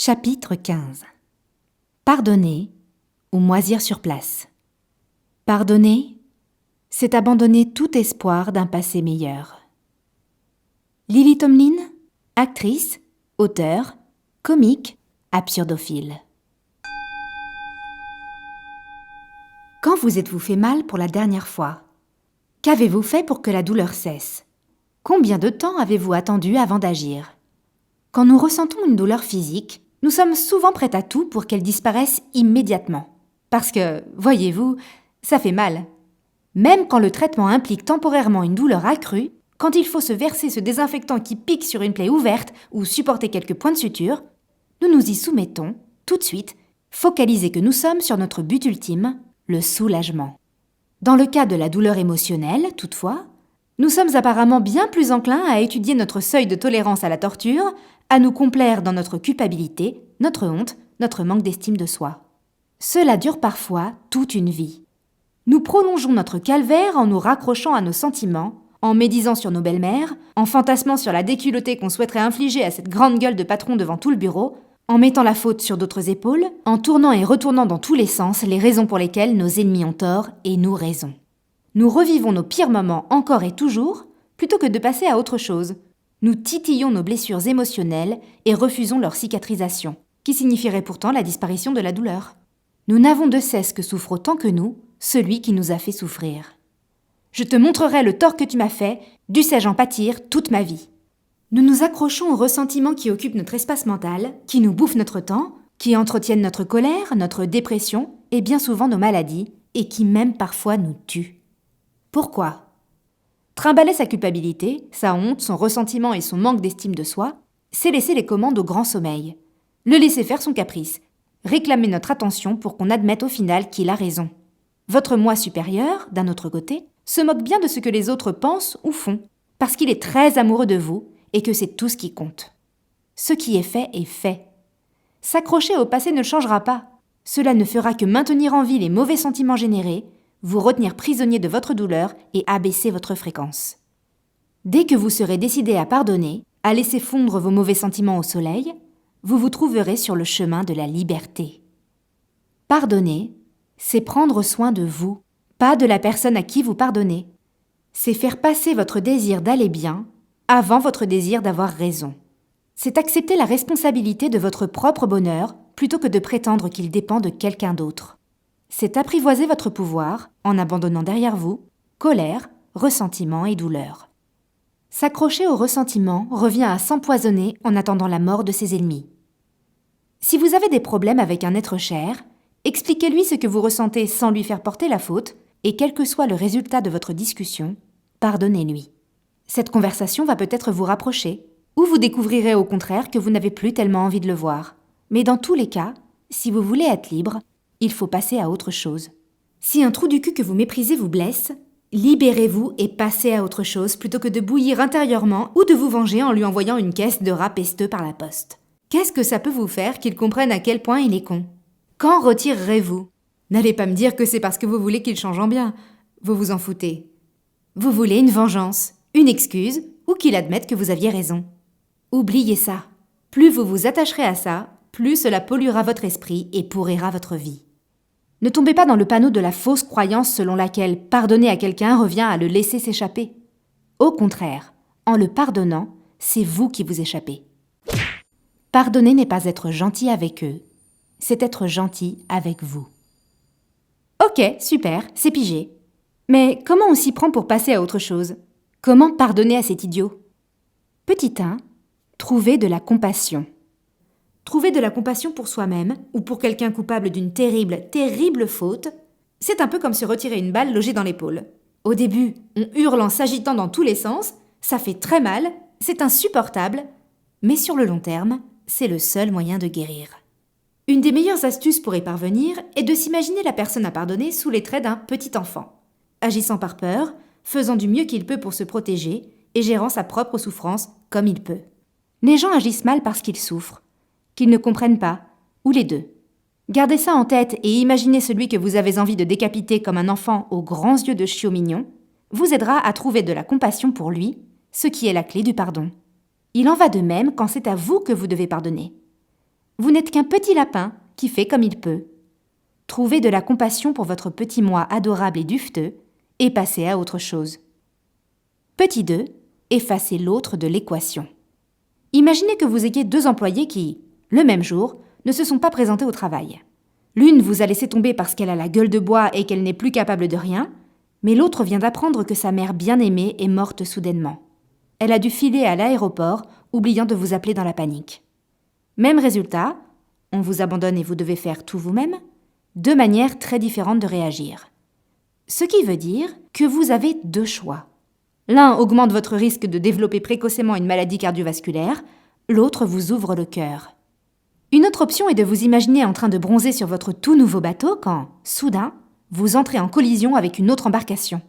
Chapitre 15. Pardonner ou moisir sur place. Pardonner, c'est abandonner tout espoir d'un passé meilleur. Lily Tomlin, actrice, auteure, comique, absurdophile. Quand vous êtes-vous fait mal pour la dernière fois? Qu'avez-vous fait pour que la douleur cesse? Combien de temps avez-vous attendu avant d'agir? Quand nous ressentons une douleur physique, nous sommes souvent prêts à tout pour qu'elle disparaisse immédiatement. Parce que, voyez-vous, ça fait mal. Même quand le traitement implique temporairement une douleur accrue, quand il faut se verser ce désinfectant qui pique sur une plaie ouverte ou supporter quelques points de suture, nous nous y soumettons, tout de suite, focalisés que nous sommes sur notre but ultime, le soulagement. Dans le cas de la douleur émotionnelle, toutefois, nous sommes apparemment bien plus enclins à étudier notre seuil de tolérance à la torture, à nous complaire dans notre culpabilité, notre honte, notre manque d'estime de soi. Cela dure parfois toute une vie. Nous prolongeons notre calvaire en nous raccrochant à nos sentiments, en médisant sur nos belles-mères, en fantasmant sur la déculottée qu'on souhaiterait infliger à cette grande gueule de patron devant tout le bureau, en mettant la faute sur d'autres épaules, en tournant et retournant dans tous les sens les raisons pour lesquelles nos ennemis ont tort et nous raison. Nous revivons nos pires moments encore et toujours, plutôt que de passer à autre chose. Nous titillons nos blessures émotionnelles et refusons leur cicatrisation, qui signifierait pourtant la disparition de la douleur. Nous n'avons de cesse que souffre autant que nous, celui qui nous a fait souffrir. Je te montrerai le tort que tu m'as fait, dussé-je en pâtir toute ma vie. Nous nous accrochons aux ressentiments qui occupent notre espace mental, qui nous bouffent notre temps, qui entretiennent notre colère, notre dépression et bien souvent nos maladies, et qui même parfois nous tuent. Pourquoi ? Trimballer sa culpabilité, sa honte, son ressentiment et son manque d'estime de soi, c'est laisser les commandes au grand sommeil. Le laisser faire son caprice. Réclamer notre attention pour qu'on admette au final qu'il a raison. Votre moi supérieur, d'un autre côté, se moque bien de ce que les autres pensent ou font, parce qu'il est très amoureux de vous et que c'est tout ce qui compte. Ce qui est fait est fait. S'accrocher au passé ne le changera pas. Cela ne fera que maintenir en vie les mauvais sentiments générés, vous retenir prisonnier de votre douleur et abaisser votre fréquence. Dès que vous serez décidé à pardonner, à laisser fondre vos mauvais sentiments au soleil, vous vous trouverez sur le chemin de la liberté. Pardonner, c'est prendre soin de vous, pas de la personne à qui vous pardonnez. C'est faire passer votre désir d'aller bien avant votre désir d'avoir raison. C'est accepter la responsabilité de votre propre bonheur plutôt que de prétendre qu'il dépend de quelqu'un d'autre. C'est apprivoiser votre pouvoir en abandonnant derrière vous colère, ressentiment et douleur. S'accrocher au ressentiment revient à s'empoisonner en attendant la mort de ses ennemis. Si vous avez des problèmes avec un être cher, expliquez-lui ce que vous ressentez sans lui faire porter la faute, et quel que soit le résultat de votre discussion, pardonnez-lui. Cette conversation va peut-être vous rapprocher, ou vous découvrirez au contraire que vous n'avez plus tellement envie de le voir. Mais dans tous les cas, si vous voulez être libre, il faut passer à autre chose. Si un trou du cul que vous méprisez vous blesse, libérez-vous et passez à autre chose plutôt que de bouillir intérieurement ou de vous venger en lui envoyant une caisse de rats pesteux par la poste. Qu'est-ce que ça peut vous faire qu'il comprenne à quel point il est con ? Quand retirerez-vous ? N'allez pas me dire que c'est parce que vous voulez qu'il change en bien. Vous vous en foutez. Vous voulez une vengeance, une excuse ou qu'il admette que vous aviez raison. Oubliez ça. Plus vous vous attacherez à ça, plus cela polluera votre esprit et pourrira votre vie. Ne tombez pas dans le panneau de la fausse croyance selon laquelle pardonner à quelqu'un revient à le laisser s'échapper. Au contraire, en le pardonnant, c'est vous qui vous échappez. Pardonner n'est pas être gentil avec eux, c'est être gentil avec vous. Ok, super, c'est pigé. Mais comment on s'y prend pour passer à autre chose ? Comment pardonner à cet idiot ? Petit 1, trouver de la compassion. Trouver de la compassion pour soi-même ou pour quelqu'un coupable d'une terrible, terrible faute, c'est un peu comme se retirer une balle logée dans l'épaule. Au début, on hurle en s'agitant dans tous les sens, ça fait très mal, c'est insupportable, mais sur le long terme, c'est le seul moyen de guérir. Une des meilleures astuces pour y parvenir est de s'imaginer la personne à pardonner sous les traits d'un petit enfant, agissant par peur, faisant du mieux qu'il peut pour se protéger et gérant sa propre souffrance comme il peut. Les gens agissent mal parce qu'ils souffrent, qu'ils ne comprennent pas, ou les deux. Gardez ça en tête et imaginez celui que vous avez envie de décapiter comme un enfant aux grands yeux de chiot mignon, vous aidera à trouver de la compassion pour lui, ce qui est la clé du pardon. Il en va de même quand c'est à vous que vous devez pardonner. Vous n'êtes qu'un petit lapin qui fait comme il peut. Trouvez de la compassion pour votre petit moi adorable et dufteux et passez à autre chose. Petit 2. Effacez l'autre de l'équation. Imaginez que vous ayez 2 employés qui, le même jour, ne se sont pas présentés au travail. L'une vous a laissé tomber parce qu'elle a la gueule de bois et qu'elle n'est plus capable de rien, mais l'autre vient d'apprendre que sa mère bien-aimée est morte soudainement. Elle a dû filer à l'aéroport, oubliant de vous appeler dans la panique. Même résultat, on vous abandonne et vous devez faire tout vous-même, 2 manières très différentes de réagir. Ce qui veut dire que vous avez 2 choix. L'un augmente votre risque de développer précocement une maladie cardiovasculaire, l'autre vous ouvre le cœur. Une autre option est de vous imaginer en train de bronzer sur votre tout nouveau bateau quand, soudain, vous entrez en collision avec une autre embarcation.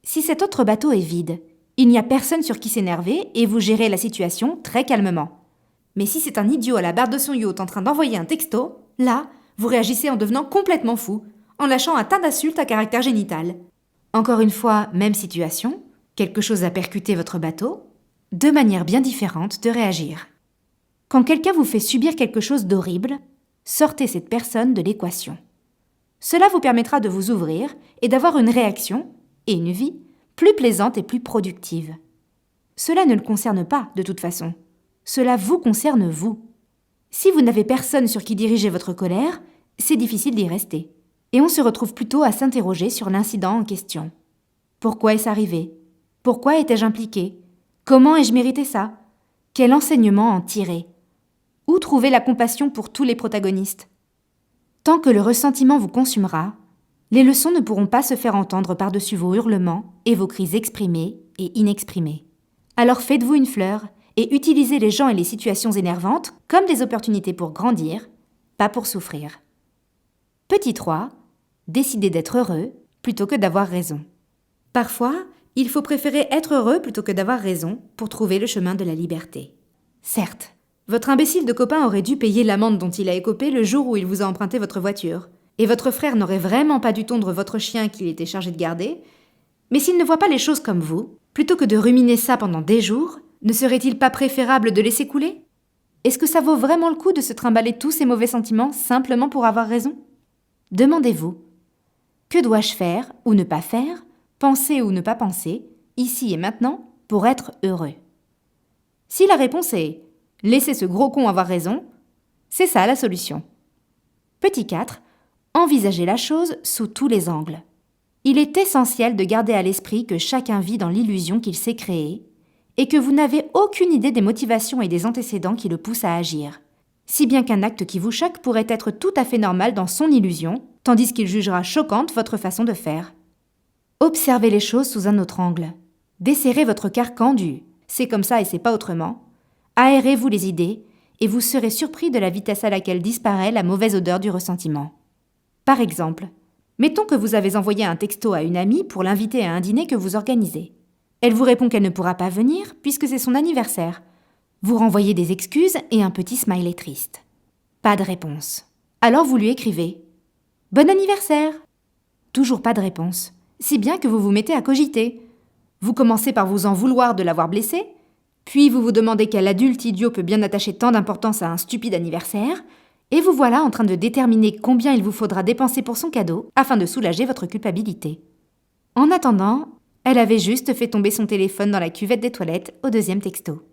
Si cet autre bateau est vide, il n'y a personne sur qui s'énerver et vous gérez la situation très calmement. Mais si c'est un idiot à la barre de son yacht en train d'envoyer un texto, là, vous réagissez en devenant complètement fou, en lâchant un tas d'insultes à caractère génital. Encore une fois, même situation, quelque chose a percuté votre bateau, 2 manières bien différentes de réagir. Quand quelqu'un vous fait subir quelque chose d'horrible, sortez cette personne de l'équation. Cela vous permettra de vous ouvrir et d'avoir une réaction, et une vie, plus plaisante et plus productive. Cela ne le concerne pas, de toute façon. Cela vous concerne vous. Si vous n'avez personne sur qui diriger votre colère, c'est difficile d'y rester. Et on se retrouve plutôt à s'interroger sur l'incident en question. Pourquoi est-ce arrivé ? Pourquoi étais-je impliqué ? Comment ai-je mérité ça ? Quel enseignement en tirer ? Où trouver la compassion pour tous les protagonistes ? Tant que le ressentiment vous consumera, les leçons ne pourront pas se faire entendre par-dessus vos hurlements et vos cris exprimés et inexprimés. Alors faites-vous une fleur et utilisez les gens et les situations énervantes comme des opportunités pour grandir, pas pour souffrir. Petit 3. Décidez d'être heureux plutôt que d'avoir raison. Parfois, il faut préférer être heureux plutôt que d'avoir raison pour trouver le chemin de la liberté. Certes, votre imbécile de copain aurait dû payer l'amende dont il a écopé le jour où il vous a emprunté votre voiture. Et votre frère n'aurait vraiment pas dû tondre votre chien qu'il était chargé de garder. Mais s'il ne voit pas les choses comme vous, plutôt que de ruminer ça pendant des jours, ne serait-il pas préférable de laisser couler ? Est-ce que ça vaut vraiment le coup de se trimballer tous ces mauvais sentiments simplement pour avoir raison ? Demandez-vous, que dois-je faire ou ne pas faire, penser ou ne pas penser, ici et maintenant, pour être heureux ? Si la réponse est « laissez ce gros con avoir raison », c'est ça la solution. Petit 4. Envisagez la chose sous tous les angles. Il est essentiel de garder à l'esprit que chacun vit dans l'illusion qu'il s'est créée et que vous n'avez aucune idée des motivations et des antécédents qui le poussent à agir, si bien qu'un acte qui vous choque pourrait être tout à fait normal dans son illusion, tandis qu'il jugera choquante votre façon de faire. Observez les choses sous un autre angle. Desserrez votre carcan du « c'est comme ça et c'est pas autrement », aérez-vous les idées et vous serez surpris de la vitesse à laquelle disparaît la mauvaise odeur du ressentiment. Par exemple, mettons que vous avez envoyé un texto à une amie pour l'inviter à un dîner que vous organisez. Elle vous répond qu'elle ne pourra pas venir puisque c'est son anniversaire. Vous renvoyez des excuses et un petit smiley triste. Pas de réponse. Alors vous lui écrivez « Bon anniversaire !» Toujours pas de réponse, si bien que vous vous mettez à cogiter. Vous commencez par vous en vouloir de l'avoir blessé, puis vous vous demandez quel adulte idiot peut bien attacher tant d'importance à un stupide anniversaire, et vous voilà en train de déterminer combien il vous faudra dépenser pour son cadeau afin de soulager votre culpabilité. En attendant, elle avait juste fait tomber son téléphone dans la cuvette des toilettes au 2e texto.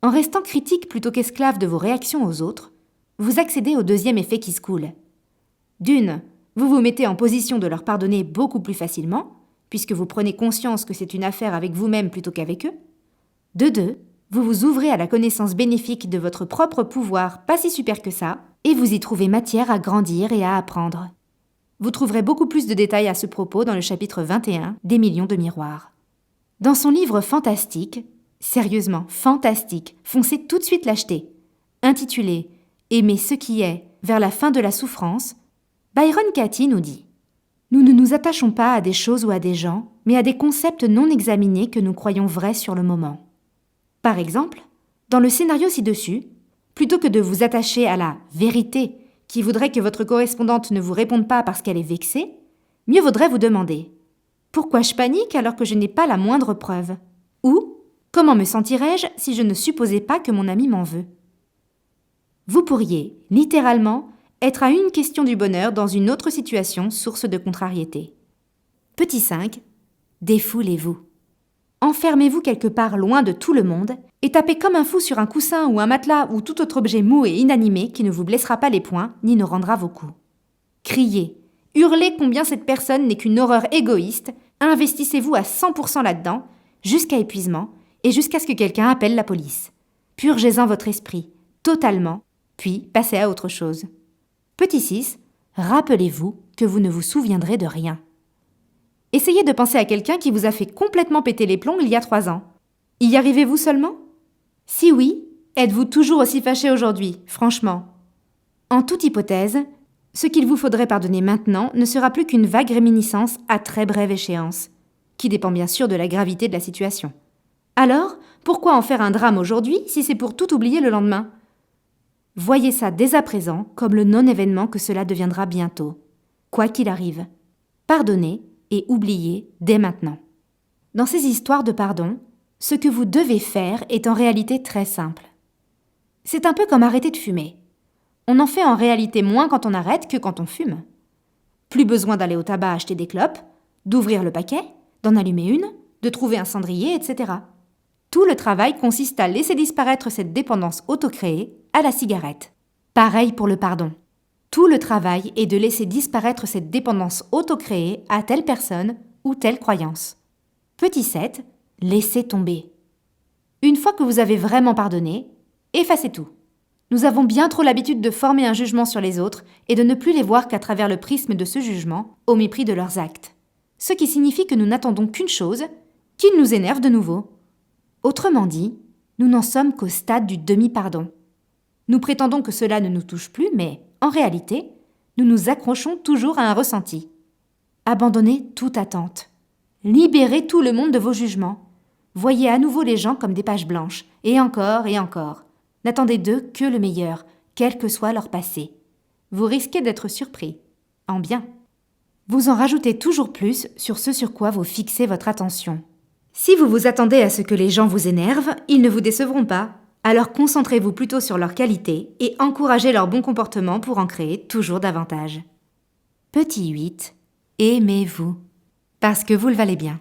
En restant critique plutôt qu'esclave de vos réactions aux autres, vous accédez au 2e effet qui se coule. D'une, vous vous mettez en position de leur pardonner beaucoup plus facilement, puisque vous prenez conscience que c'est une affaire avec vous-même plutôt qu'avec eux. De 2, vous vous ouvrez à la connaissance bénéfique de votre propre pouvoir pas si super que ça, et vous y trouvez matière à grandir et à apprendre. Vous trouverez beaucoup plus de détails à ce propos dans le chapitre 21 des millions de miroirs. Dans son livre fantastique, sérieusement fantastique, foncez tout de suite l'acheter, intitulé « Aimer ce qui est, vers la fin de la souffrance », Byron Katie nous dit « Nous ne nous attachons pas à des choses ou à des gens, mais à des concepts non examinés que nous croyons vrais sur le moment. » Par exemple, dans le scénario ci-dessus, plutôt que de vous attacher à la « vérité » qui voudrait que votre correspondante ne vous réponde pas parce qu'elle est vexée, mieux vaudrait vous demander « Pourquoi je panique alors que je n'ai pas la moindre preuve ?» ou « Comment me sentirais-je si je ne supposais pas que mon ami m'en veut ?» Vous pourriez, littéralement, être à une question du bonheur dans une autre situation source de contrariété. Petit 5. Défoulez-vous. Enfermez-vous quelque part loin de tout le monde et tapez comme un fou sur un coussin ou un matelas ou tout autre objet mou et inanimé qui ne vous blessera pas les poings ni ne rendra vos coups. Criez, hurlez combien cette personne n'est qu'une horreur égoïste, investissez-vous à 100% là-dedans, jusqu'à épuisement et jusqu'à ce que quelqu'un appelle la police. Purgez-en votre esprit, totalement, puis passez à autre chose. Petit 6. Rappelez-vous que vous ne vous souviendrez de rien. Essayez de penser à quelqu'un qui vous a fait complètement péter les plombs il y a 3 ans. Y arrivez-vous seulement? Si oui, êtes-vous toujours aussi fâché aujourd'hui, franchement? En toute hypothèse, ce qu'il vous faudrait pardonner maintenant ne sera plus qu'une vague réminiscence à très brève échéance, qui dépend bien sûr de la gravité de la situation. Alors, pourquoi en faire un drame aujourd'hui si c'est pour tout oublier le lendemain? Voyez ça dès à présent comme le non-événement que cela deviendra bientôt. Quoi qu'il arrive, pardonnez et oubliez dès maintenant. Dans ces histoires de pardon, ce que vous devez faire est en réalité très simple. C'est un peu comme arrêter de fumer. On en fait en réalité moins quand on arrête que quand on fume. Plus besoin d'aller au tabac acheter des clopes, d'ouvrir le paquet, d'en allumer une, de trouver un cendrier, etc. Tout le travail consiste à laisser disparaître cette dépendance autocréée à la cigarette. Pareil pour le pardon. Tout le travail est de laisser disparaître cette dépendance autocréée à telle personne ou telle croyance. Petit 7, laissez tomber. Une fois que vous avez vraiment pardonné, effacez tout. Nous avons bien trop l'habitude de former un jugement sur les autres et de ne plus les voir qu'à travers le prisme de ce jugement, au mépris de leurs actes. Ce qui signifie que nous n'attendons qu'une chose, qu'ils nous énervent de nouveau. Autrement dit, nous n'en sommes qu'au stade du demi-pardon. Nous prétendons que cela ne nous touche plus, mais en réalité, nous nous accrochons toujours à un ressenti. Abandonnez toute attente. Libérez tout le monde de vos jugements. Voyez à nouveau les gens comme des pages blanches, et encore et encore. N'attendez d'eux que le meilleur, quel que soit leur passé. Vous risquez d'être surpris, en bien. Vous en rajoutez toujours plus sur ce sur quoi vous fixez votre attention. Si vous vous attendez à ce que les gens vous énervent, ils ne vous décevront pas. Alors concentrez-vous plutôt sur leurs qualités et encouragez leur bon comportement pour en créer toujours davantage. Petit 8. Aimez-vous. Parce que vous le valez bien.